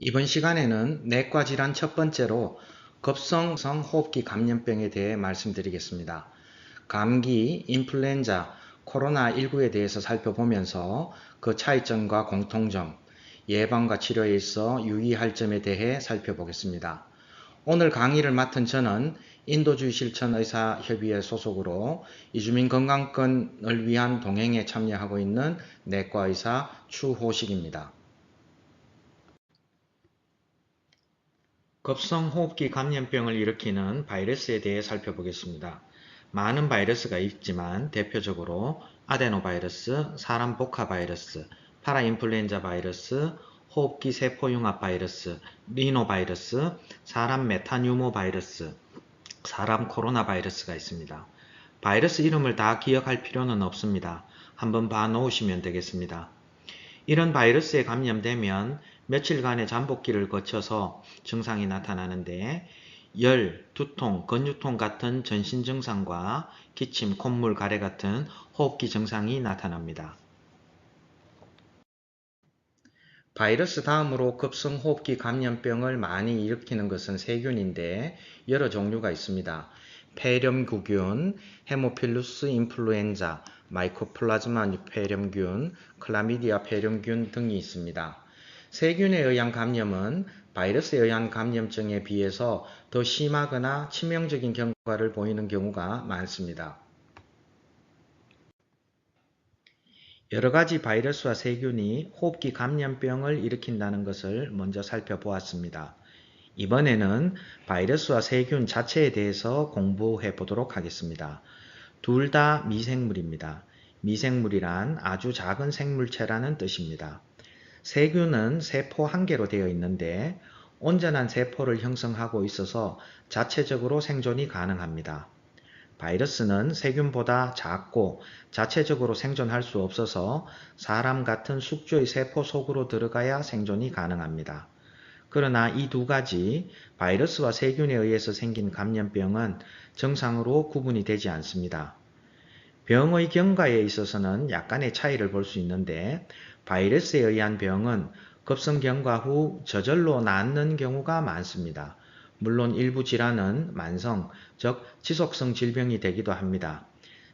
이번 시간에는 내과 질환 첫 번째로 급성성 호흡기 감염병에 대해 말씀드리겠습니다. 감기, 인플루엔자, 코로나19에 대해서 살펴보면서 그 차이점과 공통점, 예방과 치료에 있어 유의할 점에 대해 살펴보겠습니다. 오늘 강의를 맡은 저는 인도주의 실천 의사협의회 소속으로 이주민 건강권을 위한 동행에 참여하고 있는 내과 의사 추호식입니다. 급성호흡기 감염병을 일으키는 바이러스에 대해 살펴보겠습니다. 많은 바이러스가 있지만 대표적으로 아데노바이러스, 사람 복합 바이러스, 파라인플루엔자 바이러스, 호흡기 세포융합 바이러스, 리노바이러스, 사람 메타뉴모 바이러스, 사람 코로나 바이러스가 있습니다. 바이러스 이름을 다 기억할 필요는 없습니다. 한번 봐 놓으시면 되겠습니다. 이런 바이러스에 감염되면 며칠간의 잠복기를 거쳐서 증상이 나타나는데 열, 두통, 근육통 같은 전신 증상과 기침, 콧물, 가래 같은 호흡기 증상이 나타납니다. 바이러스 다음으로 급성호흡기 감염병을 많이 일으키는 것은 세균인데 여러 종류가 있습니다. 폐렴구균, 헤모필루스 인플루엔자, 마이코플라즈마 폐렴균, 클라미디아 폐렴균 등이 있습니다. 세균에 의한 감염은 바이러스에 의한 감염증에 비해서 더 심하거나 치명적인 경과를 보이는 경우가 많습니다. 여러 가지 바이러스와 세균이 호흡기 감염병을 일으킨다는 것을 먼저 살펴보았습니다. 이번에는 바이러스와 세균 자체에 대해서 공부해 보도록 하겠습니다. 둘 다 미생물입니다. 미생물이란 아주 작은 생물체라는 뜻입니다. 세균은 세포 한 개로 되어 있는데 온전한 세포를 형성하고 있어서 자체적으로 생존이 가능합니다. 바이러스는 세균보다 작고 자체적으로 생존할 수 없어서 사람 같은 숙주의 세포 속으로 들어가야 생존이 가능합니다. 그러나 이 두 가지 바이러스와 세균에 의해서 생긴 감염병은 정상으로 구분이 되지 않습니다. 병의 경과에 있어서는 약간의 차이를 볼 수 있는데 바이러스에 의한 병은 급성 경과 후 저절로 낫는 경우가 많습니다. 물론 일부 질환은 만성, 즉 지속성 질병이 되기도 합니다.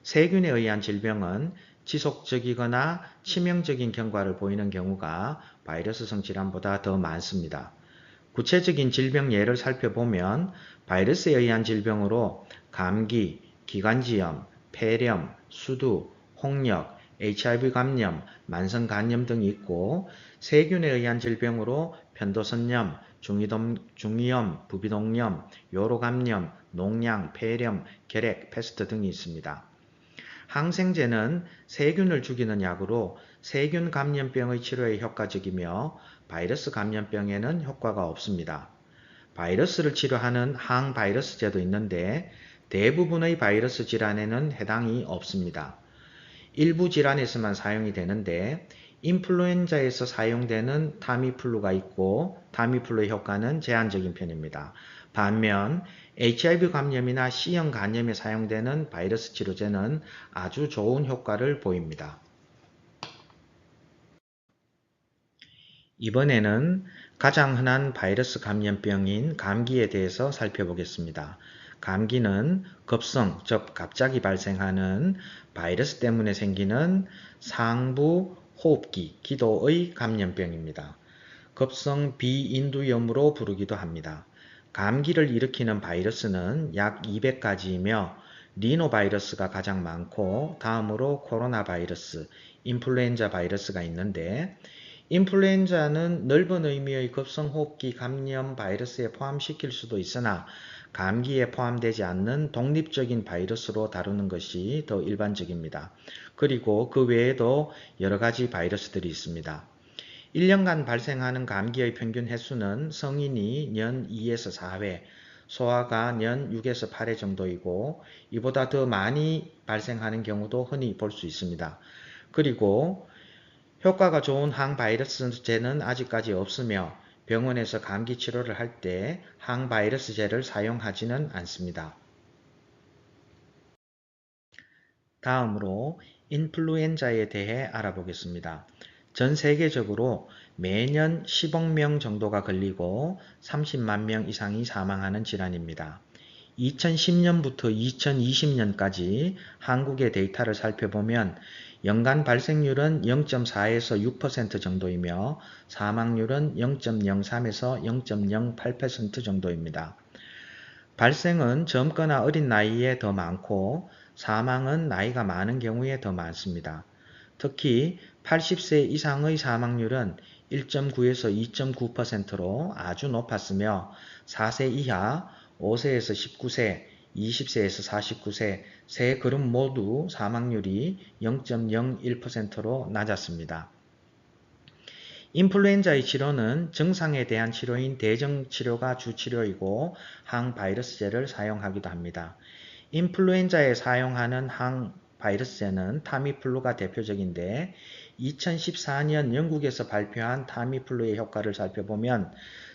세균에 의한 질병은 지속적이거나 치명적인 경과를 보이는 경우가 바이러스성 질환보다 더 많습니다. 구체적인 질병 예를 살펴보면 바이러스에 의한 질병으로 감기, 기관지염, 폐렴, 수두, 홍역, HIV 감염, 만성 간염 등이 있고 세균에 의한 질병으로 편도선염, 중이염, 부비동염, 요로감염, 농양, 폐렴, 결핵, 패스트 등이 있습니다. 항생제는 세균을 죽이는 약으로 세균 감염병의 치료에 효과적이며 바이러스 감염병에는 효과가 없습니다. 바이러스를 치료하는 항바이러스제도 있는데 대부분의 바이러스 질환에는 해당이 없습니다. 일부 질환에서만 사용이 되는데 인플루엔자에서 사용되는 타미플루가 있고 타미플루의 효과는 제한적인 편입니다. 반면 HIV 감염이나 C형 간염에 사용되는 바이러스 치료제는 아주 좋은 효과를 보입니다. 이번에는 가장 흔한 바이러스 감염병인 감기에 대해서 살펴보겠습니다. 감기는 급성, 즉 갑자기 발생하는 바이러스 때문에 생기는 상부 호흡기, 기도의 감염병입니다. 급성 비인두염으로 부르기도 합니다. 감기를 일으키는 바이러스는 약 200가지이며 리노바이러스가 가장 많고 다음으로 코로나 바이러스, 인플루엔자 바이러스가 있는데 인플루엔자는 넓은 의미의 급성호흡기 감염 바이러스에 포함시킬 수도 있으나 감기에 포함되지 않는 독립적인 바이러스로 다루는 것이 더 일반적입니다. 그리고 그 외에도 여러 가지 바이러스들이 있습니다. 1년간 발생하는 감기의 평균 횟수는 성인이 년 2에서 4회, 소아가 년 6에서 8회 정도이고 이보다 더 많이 발생하는 경우도 흔히 볼 수 있습니다. 그리고 효과가 좋은 항바이러스제는 아직까지 없으며 병원에서 감기 치료를 할 때 항바이러스제를 사용하지는 않습니다. 다음으로 인플루엔자에 대해 알아보겠습니다. 전 세계적으로 매년 10억 명 정도가 걸리고 30만 명 이상이 사망하는 질환입니다. 2010년부터 2020년까지 한국의 데이터를 살펴보면 연간 발생률은 0.4에서 6% 정도이며 사망률은 0.03에서 0.08% 정도입니다. 발생은 젊거나 어린 나이에 더 많고 사망은 나이가 많은 경우에 더 많습니다. 특히 80세 이상의 사망률은 1.9에서 2.9%로 아주 높았으며 4세 이하, 5세에서 19세, 20세에서 49세 세 그룹 모두 사망률이 0.01%로 낮았습니다. 인플루엔자의 치료는 증상에 대한 치료인 대증치료가 주치료이고 항바이러스제를 사용하기도 합니다. 인플루엔자에 사용하는 항바이러스제는 타미플루가 대표적인데 2014년 영국에서 발표한 타미플루의 효과를 살펴보면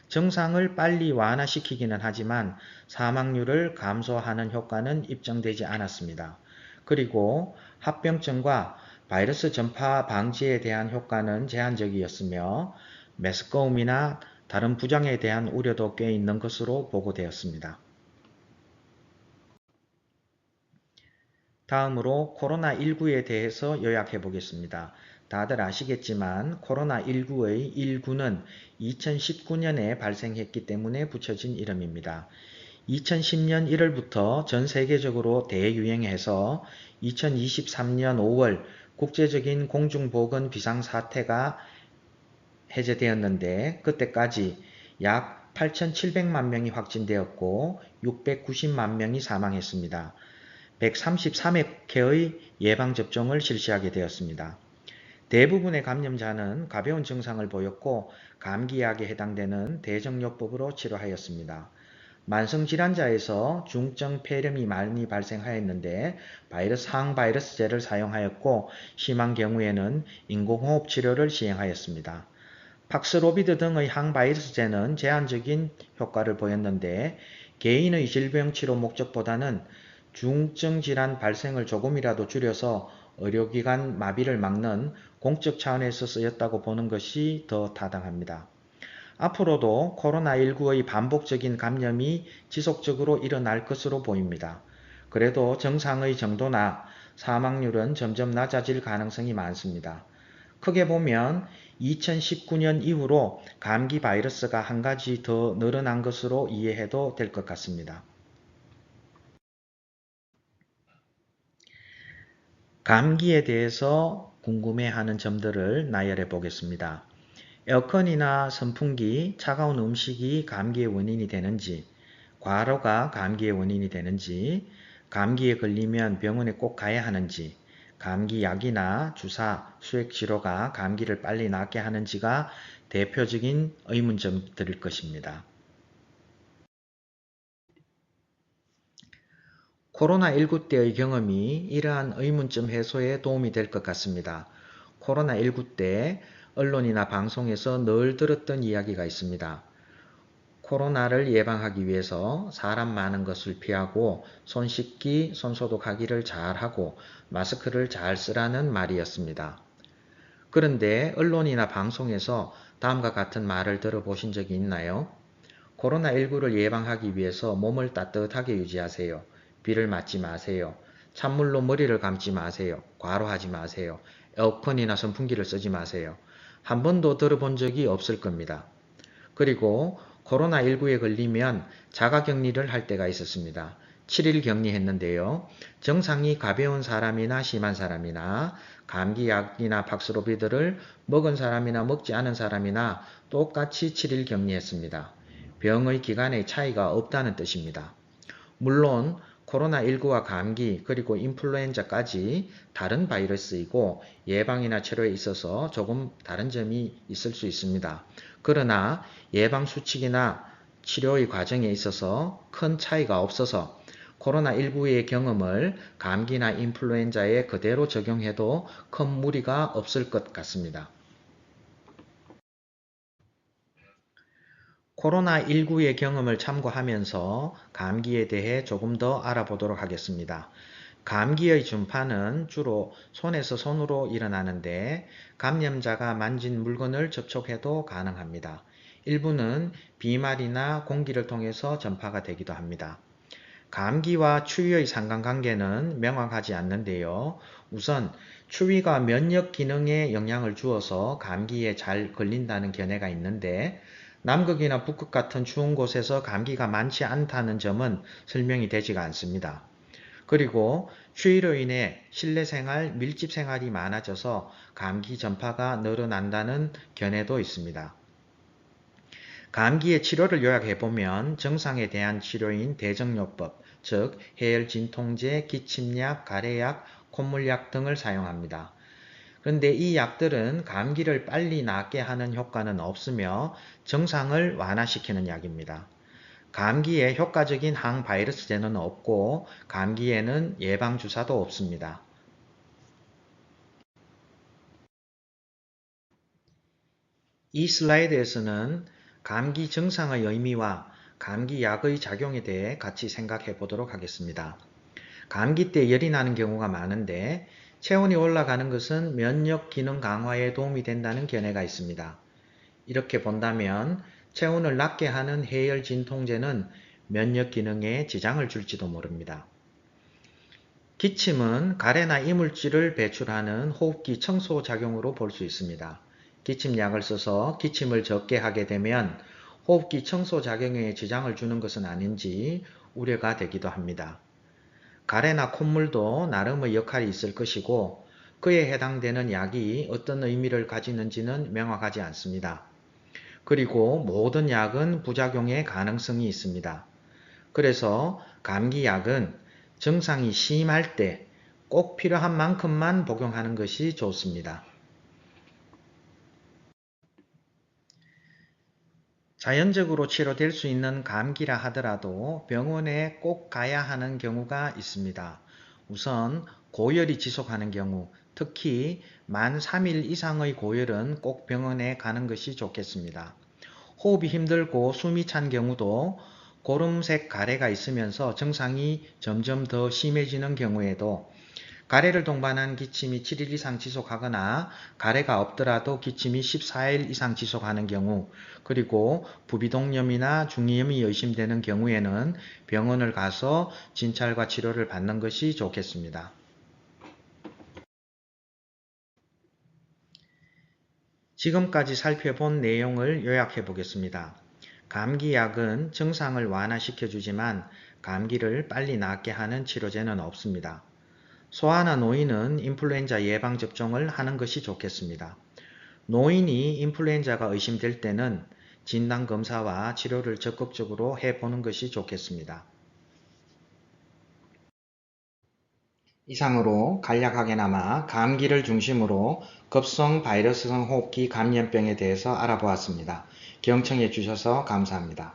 증상을 빨리 완화시키기는 하지만 사망률을 감소하는 효과는 입증되지 않았습니다. 그리고 합병증과 바이러스 전파 방지에 대한 효과는 제한적이었으며 메스꺼움이나 다른 부작용에 대한 우려도 꽤 있는 것으로 보고되었습니다. 다음으로 코로나19에 대해서 요약해 보겠습니다. 다들 아시겠지만 코로나19의 19는 2019년에 발생했기 때문에 붙여진 이름입니다. 2010년 1월부터 전 세계적으로 대유행해서 2023년 5월 국제적인 공중보건 비상사태가 해제되었는데 그때까지 약 8,700만 명이 확진되었고 690만 명이 사망했습니다. 133억 회의 예방접종을 실시하게 되었습니다. 대부분의 감염자는 가벼운 증상을 보였고 감기약에 해당되는 대증요법으로 치료하였습니다. 만성질환자에서 중증 폐렴이 많이 발생하였는데 항바이러스제를 사용하였고 심한 경우에는 인공호흡 치료를 시행하였습니다. 팍스로비드 등의 항바이러스제는 제한적인 효과를 보였는데 개인의 질병 치료 목적보다는 중증 질환 발생을 조금이라도 줄여서 의료기관 마비를 막는 공적 차원에서 쓰였다고 보는 것이 더 타당합니다. 앞으로도 코로나19의 반복적인 감염이 지속적으로 일어날 것으로 보입니다. 그래도 증상의 정도나 사망률은 점점 낮아질 가능성이 많습니다. 크게 보면 2019년 이후로 감기 바이러스가 한 가지 더 늘어난 것으로 이해해도 될 것 같습니다. 감기에 대해서 궁금해하는 점들을 나열해 보겠습니다. 에어컨이나 선풍기, 차가운 음식이 감기의 원인이 되는지, 과로가 감기의 원인이 되는지, 감기에 걸리면 병원에 꼭 가야 하는지, 감기약이나 주사, 수액치료가 감기를 빨리 낫게 하는지가 대표적인 의문점들일 것입니다. 코로나19 때의 경험이 이러한 의문점 해소에 도움이 될 것 같습니다. 코로나19 때 언론이나 방송에서 늘 들었던 이야기가 있습니다. 코로나를 예방하기 위해서 사람 많은 것을 피하고 손 씻기, 손 소독하기를 잘하고 마스크를 잘 쓰라는 말이었습니다. 그런데 언론이나 방송에서 다음과 같은 말을 들어보신 적이 있나요? 코로나19를 예방하기 위해서 몸을 따뜻하게 유지하세요. 비를 맞지 마세요. 찬물로 머리를 감지 마세요. 과로하지 마세요. 에어컨이나 선풍기를 쓰지 마세요. 한 번도 들어본 적이 없을 겁니다. 그리고 코로나19에 걸리면 자가격리를 할 때가 있었습니다. 7일 격리했는데요. 증상이 가벼운 사람이나 심한 사람이나 감기약이나 팍스로비드를 먹은 사람이나 먹지 않은 사람이나 똑같이 7일 격리했습니다. 병의 기간의 차이가 없다는 뜻입니다. 물론 코로나19와 감기 그리고 인플루엔자까지 다른 바이러스이고 예방이나 치료에 있어서 조금 다른 점이 있을 수 있습니다. 그러나 예방수칙이나 치료의 과정에 있어서 큰 차이가 없어서 코로나19의 경험을 감기나 인플루엔자에 그대로 적용해도 큰 무리가 없을 것 같습니다. 코로나19의 경험을 참고하면서 감기에 대해 조금 더 알아보도록 하겠습니다. 감기의 전파는 주로 손에서 손으로 일어나는데 감염자가 만진 물건을 접촉해도 가능합니다. 일부는 비말이나 공기를 통해서 전파가 되기도 합니다. 감기와 추위의 상관관계는 명확하지 않는데요. 우선 추위가 면역 기능에 영향을 주어서 감기에 잘 걸린다는 견해가 있는데 남극이나 북극 같은 추운 곳에서 감기가 많지 않다는 점은 설명이 되지가 않습니다. 그리고 추위로 인해 실내 생활, 밀집 생활이 많아져서 감기 전파가 늘어난다는 견해도 있습니다. 감기의 치료를 요약해보면 정상에 대한 치료인 대증요법, 즉 해열 진통제, 기침약, 가래약, 콧물약 등을 사용합니다. 그런데 이 약들은 감기를 빨리 낫게 하는 효과는 없으며 증상을 완화시키는 약입니다. 감기에 효과적인 항바이러스제는 없고 감기에는 예방주사도 없습니다. 이 슬라이드에서는 감기 증상의 의미와 감기약의 작용에 대해 같이 생각해 보도록 하겠습니다. 감기 때 열이 나는 경우가 많은데 체온이 올라가는 것은 면역 기능 강화에 도움이 된다는 견해가 있습니다. 이렇게 본다면 체온을 낮게 하는 해열 진통제는 면역 기능에 지장을 줄지도 모릅니다. 기침은 가래나 이물질을 배출하는 호흡기 청소 작용으로 볼 수 있습니다. 기침약을 써서 기침을 적게 하게 되면 호흡기 청소 작용에 지장을 주는 것은 아닌지 우려가 되기도 합니다. 가래나 콧물도 나름의 역할이 있을 것이고 그에 해당되는 약이 어떤 의미를 가지는지는 명확하지 않습니다. 그리고 모든 약은 부작용의 가능성이 있습니다. 그래서 감기약은 증상이 심할 때 꼭 필요한 만큼만 복용하는 것이 좋습니다. 자연적으로 치료될 수 있는 감기라 하더라도 병원에 꼭 가야 하는 경우가 있습니다. 우선 고열이 지속하는 경우, 특히 만 3일 이상의 고열은 꼭 병원에 가는 것이 좋겠습니다. 호흡이 힘들고 숨이 찬 경우도 고름색 가래가 있으면서 증상이 점점 더 심해지는 경우에도 가래를 동반한 기침이 7일 이상 지속하거나 가래가 없더라도 기침이 14일 이상 지속하는 경우 그리고 부비동염이나 중이염이 의심되는 경우에는 병원을 가서 진찰과 치료를 받는 것이 좋겠습니다. 지금까지 살펴본 내용을 요약해 보겠습니다. 감기약은 증상을 완화시켜주지만 감기를 빨리 낫게 하는 치료제는 없습니다. 소아나 노인은 인플루엔자 예방접종을 하는 것이 좋겠습니다. 노인이 인플루엔자가 의심될 때는 진단검사와 치료를 적극적으로 해보는 것이 좋겠습니다. 이상으로 간략하게나마 감기를 중심으로 급성 바이러스성 호흡기 감염병에 대해서 알아보았습니다. 경청해 주셔서 감사합니다.